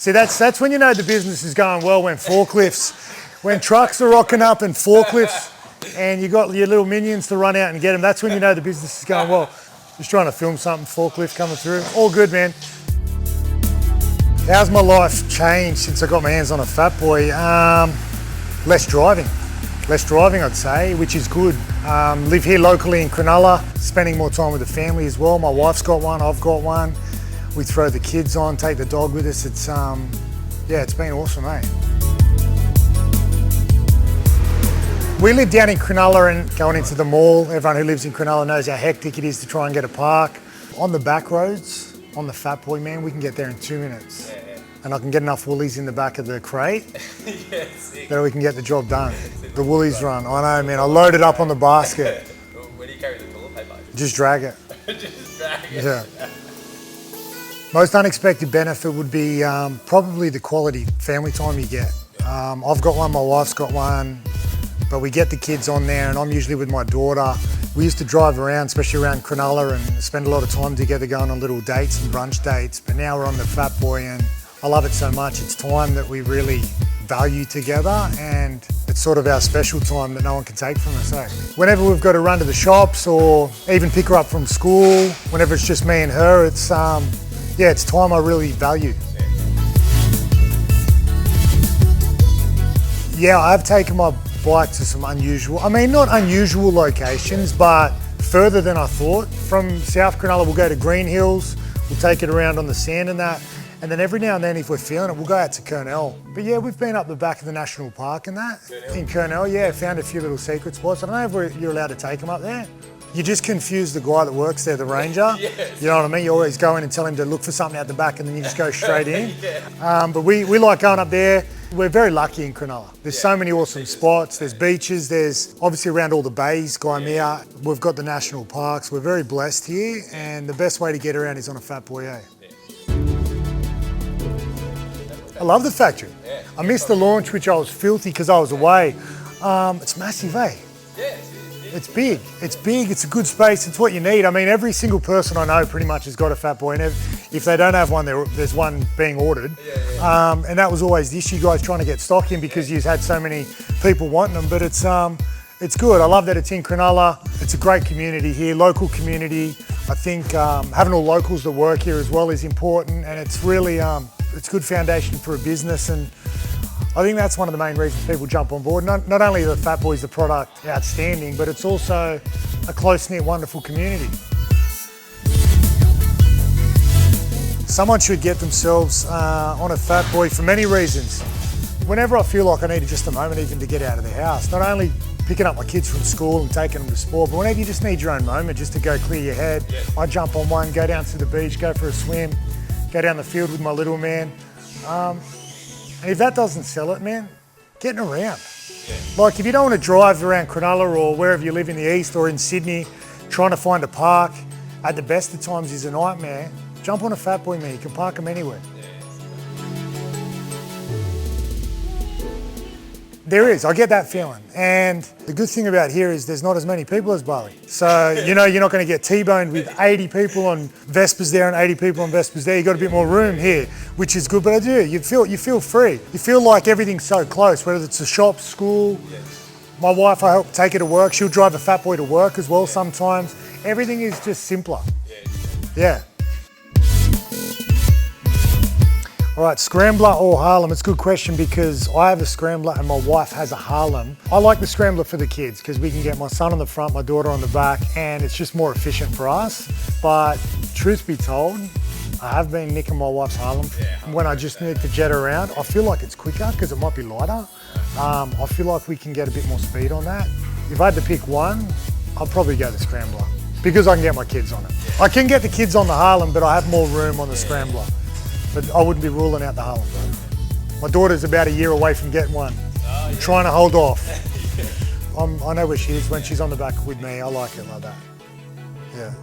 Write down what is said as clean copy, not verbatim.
See, that's when you know the business is going well, when when trucks are rocking up and forklifts, and you got your little minions to run out and get them. That's when you know the business is going well. Just trying to film something, forklift coming through. All good, man. How's my life changed since I got my hands on a Fatboy? Less driving, I'd say, which is good. Live here locally in Cronulla, spending more time with the family as well. My wife's got one, I've got one. We throw the kids on, take the dog with us. It's it's been awesome, eh? We live down in Cronulla and going into the mall. Everyone who lives in Cronulla knows how hectic it is to try and get a park. On the back roads, on the Fatboy, man, we can get there in 2 minutes. Yeah. And I can get enough woolies in the back of the crate that we can get the job done. The woolies run, I know, man. I load it up on the basket. Where do you carry the toilet paper? Just drag it. Just drag it. Yeah. Most unexpected benefit would be probably the quality family time you get. I've got one, my wife's got one, but we get the kids on there and I'm usually with my daughter. We used to drive around, especially around Cronulla, and spend a lot of time together going on little dates and brunch dates, but now we're on the Fatboy and I love it so much. It's time that we really value together and it's sort of our special time that no one can take from us, eh? Whenever we've got to run to the shops or even pick her up from school, whenever it's just me and her, it's it's time I really value. Yeah, I've taken my bike to some not unusual locations, but further than I thought. From South Cronulla, we'll go to Green Hills, we'll take it around on the sand and that. And then every now and then, if we're feeling it, we'll go out to Kurnell. But yeah, we've been up the back of the National Park and that. In Kurnell, yeah, found a few little secret spots. I don't know if you're allowed to take them up there. You just confuse the guy that works there, the ranger. Yes. You know what I mean? You always go in and tell him to look for something out the back and then you just go straight in. But we like going up there. We're very lucky in Cronulla. There's so many awesome spots. There's beaches. There's obviously around all the bays, Gaimea. We've got the national parks. We're very blessed here. And the best way to get around is on a Fatboy, eh? I love the factory. Yeah. I missed the launch, which I was filthy because I was away. It's massive, eh? Yeah, it's big. It's big. It's a good space. It's what you need. I mean, every single person I know pretty much has got a Fatboy, and if they don't have one, there's one being ordered. And that was always the issue, guys, trying to get stock in because you've had so many people wanting them. But it's good. I love that it's in Cronulla. It's a great community here, local community. I think having all locals that work here as well is important, and it's really it's a good foundation for a business, and I think that's one of the main reasons people jump on board. Not only are the Fatboys, the product outstanding, but it's also a close-knit, wonderful community. Someone should get themselves on a Fatboy for many reasons. Whenever I feel like I need just a moment even to get out of the house, not only picking up my kids from school and taking them to sport, but whenever you just need your own moment just to go clear your head, I jump on one, go down to the beach, go for a swim, go down the field with my little man. And if that doesn't sell it, man, getting around. Like if you don't want to drive around Cronulla or wherever you live in the east or in Sydney, trying to find a park at the best of times is a nightmare, jump on a Fatboy, man, you can park them anywhere. There is, I get that feeling. And the good thing about here is there's not as many people as Bali. So, you're not going to get T-boned with 80 people on Vespers there and 80 people on Vespers there. You got a bit more room here, which is good. But I do, you feel free. You feel like everything's so close, whether it's a shop, school. My wife, I help take her to work. She'll drive a Fatboy to work as well sometimes. Everything is just simpler. Yeah. All right, Scrambler or Harlem? It's a good question because I have a Scrambler and my wife has a Harlem. I like the Scrambler for the kids because we can get my son on the front, my daughter on the back, and it's just more efficient for us. But truth be told, I have been nicking my wife's Harlem when I just need to jet around. I feel like it's quicker because it might be lighter. I feel like we can get a bit more speed on that. If I had to pick one, I'd probably go the Scrambler because I can get my kids on it. I can get the kids on the Harlem, but I have more room on the Scrambler. But I wouldn't be ruling out the Harlem, bro. My daughter's about a year away from getting one. I'm trying to hold off. I know where she is when she's on the back with me. I like it like that. Yeah.